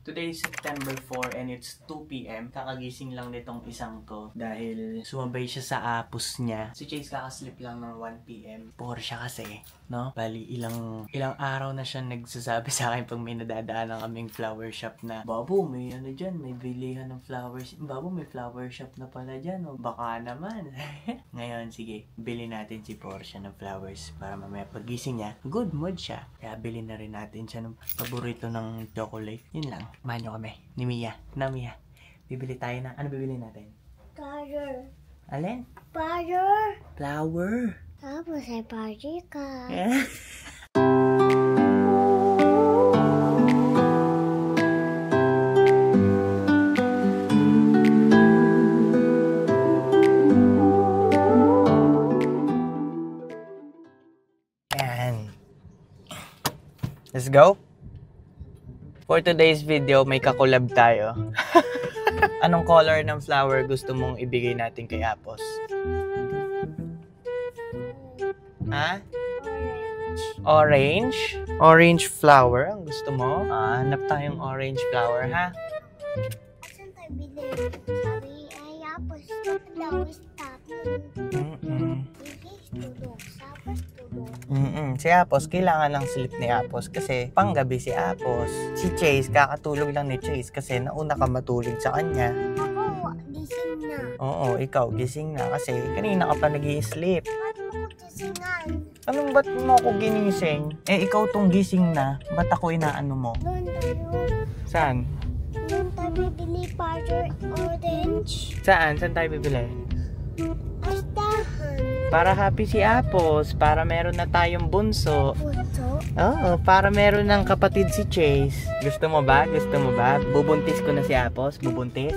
Today is September 4 and it's 2 PM. Kakagising lang nitong isang to dahil sumabay siya sa apos niya. Si Chase kakaslip lang ng 1 PM. Poor siya kasi, no? Bali, ilang araw na siya nagsasabi sa akin pag may nadadaan ng aming flower shop na, Babo, may ano dyan, may bilihan ng flowers. Babo, may flower shop na pala dyan, oh. Baka naman. Ngayon, sige, bili natin si Portia ng flowers para mamaya pagising niya, good mood siya. Kaya bili na rin natin siya ng paborito ng chocolate. Yun lang. Kumain nyo kami. Ni Mia. Na Mia. Bibili tayo ng... Ano bibili natin? Flower. Alin? Flower. Flower. Tapos ay party ka. Ayan. Let's go. For today's video, may kakolab tayo. Anong color ng flower gusto mong ibigay natin kay Apos? Ha? Orange? Orange flower ang gusto mo? Hanap tayong orange flower, ha? Saan tayo bilhin? Sabi ay Apos. Tapos Si Apos, kailangan ng sleep ni Apos kasi panggabi si Apos. Si Chase, kakatulog lang ni Chase kasi nauna ka matulog sa kanya. Ako, gising na. Oo, ikaw, gising na kasi kanina ka pa nag-i-sleep. Ba't mo gisingan? Anong ba't mo ako ginising? Eh, ikaw tong gising na. Ba't ako inaano mo? Doon tayo. Saan? Doon tayo bibili powder orange. Saan? Saan tayo bibili? Astahan. Para happy si Apos, para meron na tayong bunso. Punto. Oo, para meron ng kapatid si Chase. Gusto mo ba? Gusto mo ba? Bubuntis ko na si Apos. Bubuntis?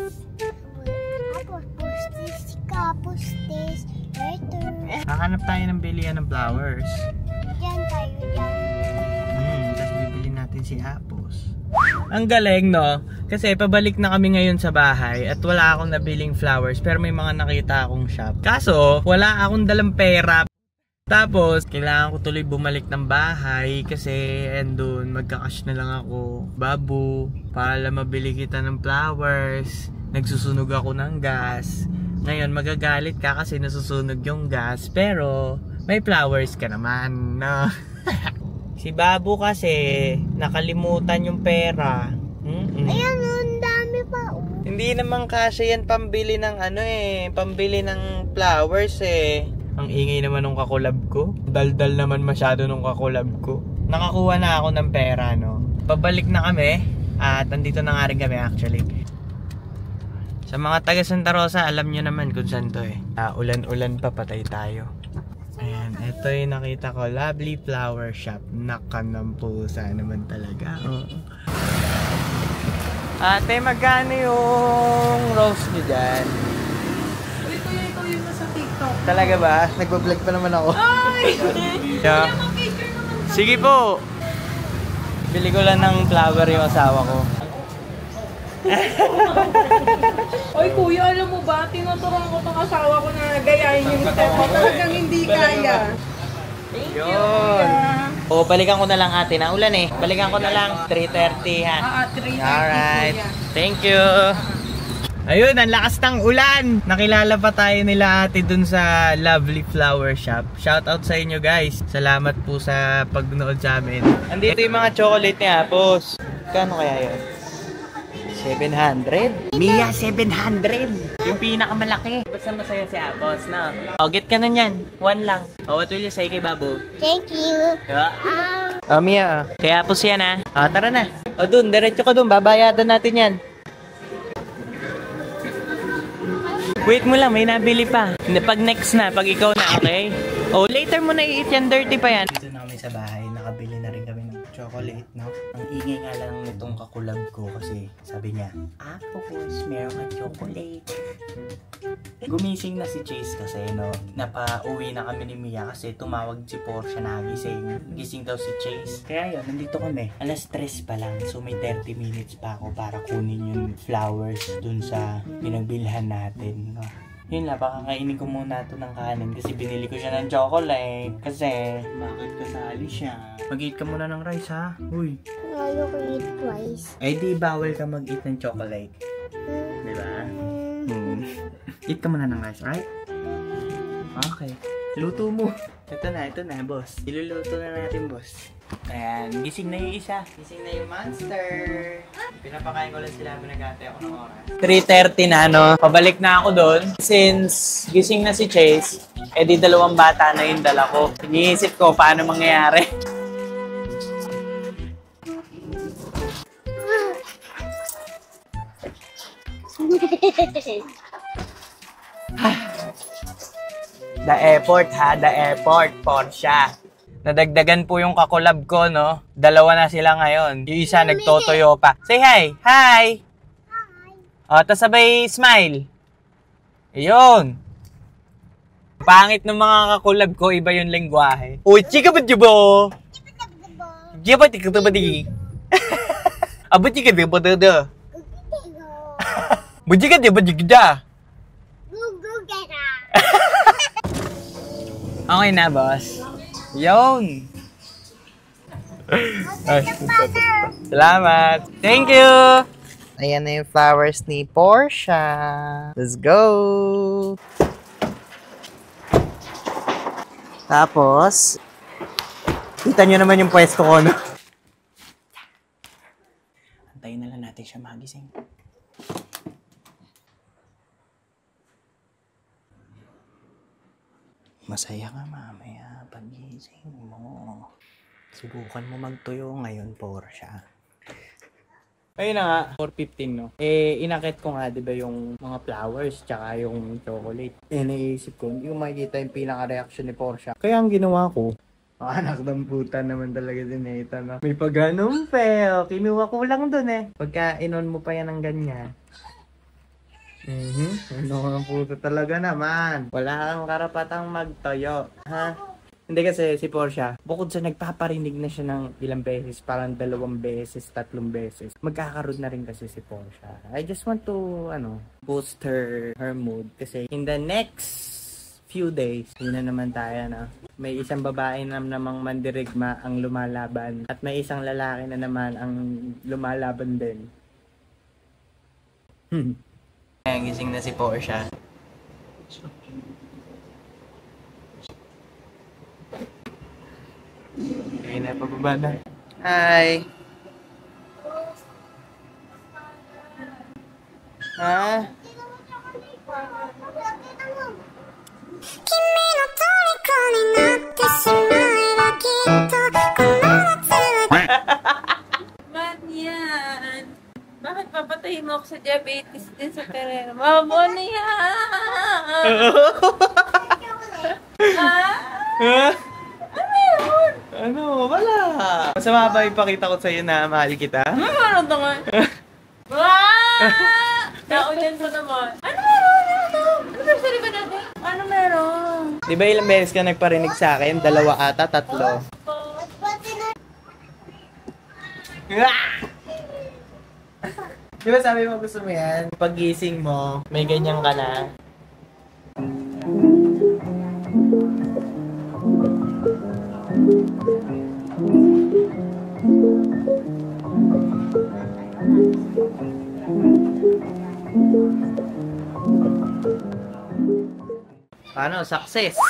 Apos, postis ka, postis. Ito. Hahanap tayo ng bilihan ng flowers. Diyan tayo, diyan. Tapos bibili natin si Apos. Ang galing, no? Kasi pabalik na kami ngayon sa bahay at wala akong nabiling flowers pero may mga nakita akong shop. Kaso, wala akong dalang pera. Tapos, kailangan ko tuloy bumalik ng bahay kasi andun, magkakash na lang ako. Babu, para mabili kita ng flowers. Nagsusunog ako ng gas. Ngayon, magagalit ka kasi nasusunog yung gas. Pero, may flowers ka naman, no? Si Babu kasi, nakalimutan yung pera. Ayan, ang dami pa. Hindi naman kasi yan pambili ng pambili ng flowers eh. Ang ingay naman nung kakulab ko. Daldal naman masyado nung kakulab ko. Nakakuha na ako ng pera, no? Pabalik na kami at nandito na nga rin kami actually. Sa mga taga Santa Rosa, alam nyo naman kung saan to eh. Ulan-ulan pa, patay tayo. Ayan, ito yung nakita ko, Lovely Flower Shop. Nakanampusa naman talaga. Ate, magkano yung rose nyo dyan? Uy, kuya, ikaw yung nasa TikTok. Talaga ba? Nagbablog pa naman ako. Ay! Yeah. Kuya, mag-picture naman. Sige po! Bili ko lang ng flower yung asawa ko. Oy, kuya, alam mo ba? Tinuturuan ko tong asawa ko na gayahin yung step mo. Talagang hindi kaya. Thank you, kuya. O, balikan ko na lang ate. Naulan eh. Balikan ko na lang. 3:30 ha. 3:30, Alright. kuya. Thank you. Ayun, ang lakas ng ulan. Nakilala pa tayo nila ate dun sa Lovely Flower Shop. Shoutout sa inyo guys. Salamat po sa pagnood sa amin. Andito yung mga chocolate ni Apos. Kano kaya yun? 700? Mia, 700! Yung pinakamalaki. Basta masaya si Apos, no? O, get ka na yan. 1 lang. O, what will you say kay Babu? Thank you. Mia, kay Apos yan, ha? O, tara na. O, dun, diretso ka dun. Babayadan natin yan. Wait mo lang, may nabili pa. Pag next na, pag ikaw na, okay? O, later mo na i-eat yan. Dirty pa yan. Dito na kami sa bahay. Nakabili na rin kami ng chocolate, no? Ang ingay nga lang nitong kakulab ko kasi sabi niya, Apos, meron ka chocolate. Gumising na si Chase kasi, no? Napauwi na kami ni Mia kasi tumawag si Portia na gising. Gising daw si Chase. Kaya yun, nandito kami. Alas 3 pa lang. So may 30 minutes pa ako para kunin yung flowers dun sa pinagbilhan natin, no? Yun lang, pakakainin ko muna ito ng kanin kasi binili ko siya ng chocolate. Kasi, bakit kasali siya? Mag-eat ka muna ng rice, ha? Uy. Ayoko eat twice. Ay, di bawal ka mag-eat ng chocolate. Diba? Eat ka muna ng rice, right? Okay. Luto mo. Ito na, boss. Iluluto na natin, boss. Ayan, gising na yung isa. Gising na yung monster. Pinapakain ko lang sila, pinag-ate ako ng oras. 3:30 na, no? Pabalik na ako doon. Since gising na si Chase, di 2 bata na yung dala ko. Iniisip ko paano mangyayari. The effort, ha? The effort, Porsche. Nadagdagan po yung kakulab ko, no? 2 na sila ngayon. Yung isa nagtotoyo pa. Say hi! Hi! O, tas sabay smile. Ayun. Pangit ng mga kakulab ko, iba yung lengguwahe. Uy, chika ba diba? Diba tika ba di? Aba chika diba da? Bujika diba jigda? Okay na, boss. Yun! Salamat! Thank you! Ayan na yung flowers ni Porsche. Let's go! Tapos, kita nyo naman yung pwesto ko, no? Antayin na lang natin siya magising. Masaya ka mamaya pagising mo. Subukan mo magtuyo ngayon, Porsche. Ayun na nga, 4:15, no? Inakit ko nga, di ba, yung mga flowers tsaka yung chocolate. Naisip ko, hindi ko makikita yung pinaka-reaction ni Porsche. Kaya ang ginawa ko, anak ng puta naman talaga si Nathan, no? May pag-anumpel. Kinuha ko lang dun, eh. Pagka inon mo pa yan ng ganyan. Ano ang puto talaga naman. Wala kang karapatang magtoyo, ha? Hindi kasi si Porsche, bukod sa nagpaparinig na siya ng ilang beses, parang 2 beses, 3 beses, magkakaroon na rin kasi si Porsche. I just want to, boost her mood. Kasi in the next few days, yun na naman tayo, no? May isang babae na namang mandirigma ang lumalaban. At may isang lalaki na naman ang lumalaban din. Ayan, gising na si Porsche. Ayun na, pababa na. Hi! Ha? Man yan! Bakit papatayin mo ako sa diabetes din sa terreno? Mamo na yan! Ano yun? Ano? Wala! Masama ba ipakita ko sa'yo na mahal kita? Ano ito nga? Naulan ko naman. Ano meron? Ano meron ba natin? Ano meron? Di ba ilang beses ka nagparinig sa akin? 2 ata, 3. Di ba sabi mo gusto mo yan? Pag-gising mo, may ganyan ka na. Paano? Success!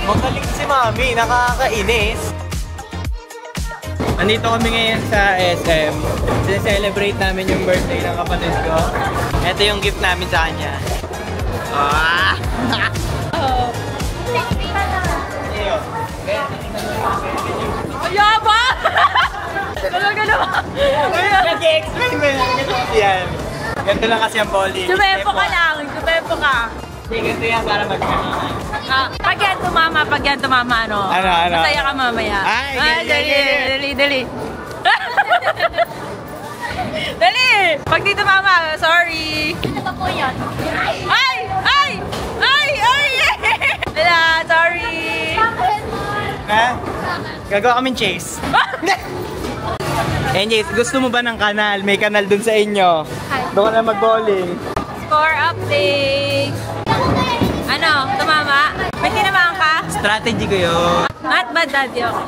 Magaling si Mami, nakakainis. Andito kami ngayon sa SM. Celebrate namin yung birthday ng kapatid ko. Ito yung gift namin sa kanya. Ah! Ayaba! Talaga naman! Nag-explain mo yan. Ganito lang kasi ang bowling. Sumepo ka lang, sumepo ka. Sige, ganito yan para magkanina. Pag yan tumama, no? Ano? Masaya ka mamaya. Ay, dali. Dali! Pag di tumama, sorry. Ano ba po yun? Ay! Ay! Ay! Ay! Wala, sorry. Ha? Gagawa kaming chase. Chase, gusto mo ba ng kanal? May kanal dun sa inyo. Doon ka na mag-bowling. Score update. Ano? Tumama? May tinamaan ka? Strategy ko yun. Not bad, daddy. Okay.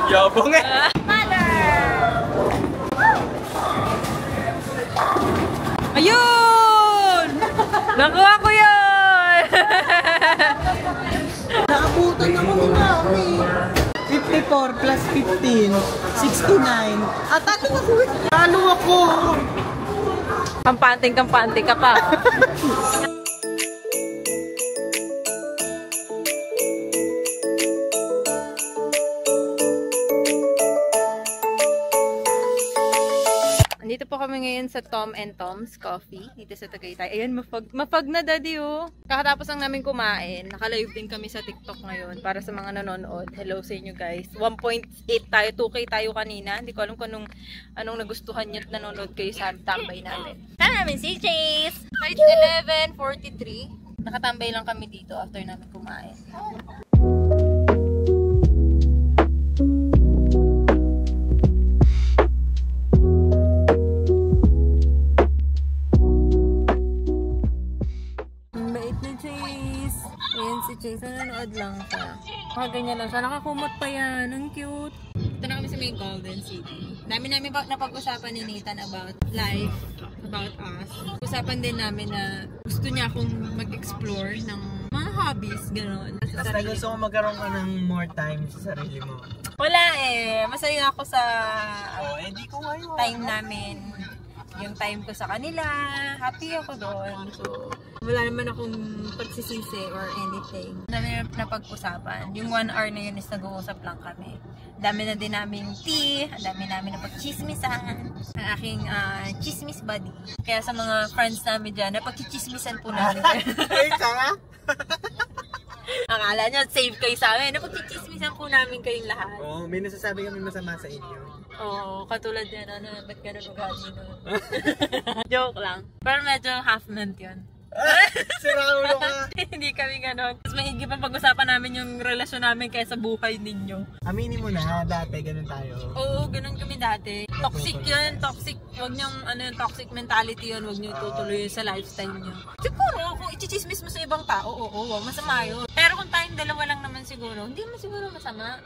Yabong eh. Mother! Ayun! Nakuha ko yun! Nakabutan naman kami. 54 plus 15, 69. Ah, talo ako eh. Talo ako. Kampante ka pa. Dito po kami ngayon sa Tom and Tom's Coffee dito sa Tagaytay. Ayan, mapag na daddy oh. Kakatapos lang namin kumain. Naka-live din kami sa TikTok ngayon para sa mga nanonood. Hello sa inyo guys. 1.8 tayo, 2K tayo kanina. Hindi ko alam kung anong nagustuhan niyo at nanonood kayo sa tambay namin. Sana namin si Chase! Kahit 11:43. Nakatambay lang kami dito after namin kumain. Si Chase, nanonood lang siya. Ganyan lang siya. Nakakumot pa yan. Ang cute. Ito na kami sa may Golden City. Dami namin napag-usapan ni Nathan about life, about us. Usapan din namin na gusto niya akong mag-explore ng mga hobbies, gano'n. Basta gusto ko magkaroon ka ng more time sa sarili mo. Wala eh. Masaya ako sa Hindi ko ngayon. time namin. Yung time ko sa kanila. Happy ako doon. So, wala naman akong pagsisisi or anything. Dami na pag-usapan. Yung 1 hour na yun is nag-uusap lang kami. Dami na din namin tea. Dami namin na pag-chismisan. Ang aking chismis buddy. Kaya sa mga friends namin dyan, napag-chismisan po namin. Ay, ka? Akala nyo, save kayo sa amin. Napag-chismisan po namin kayong lahat. Oo, may nasasabi kami masama sa inyo. Oo, katulad yan. Ba't ganun ugali nun? Joke lang. Pero medyo half-meant yun. Siraulo ka. Hindi kami ganon. Mas maigi pa pag-usapan namin yung relasyon namin kaysa buhay ninyo. Aminin mo na, dati ganun tayo. Oo, ganon kami dati. Toxic yun, toxic. Huwag niyong, yung toxic mentality yun. Huwag niyo itutuloy yun sa lifestyle niyo. Siguro, kung i-chismis mo sa ibang tao, oo, masama yun. Pero kung tayong dalawa lang naman siguro, hindi mo siguro masama.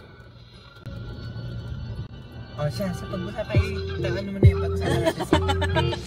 O siya, sa pag-usap ay, ano mo na yung pag-usap natin.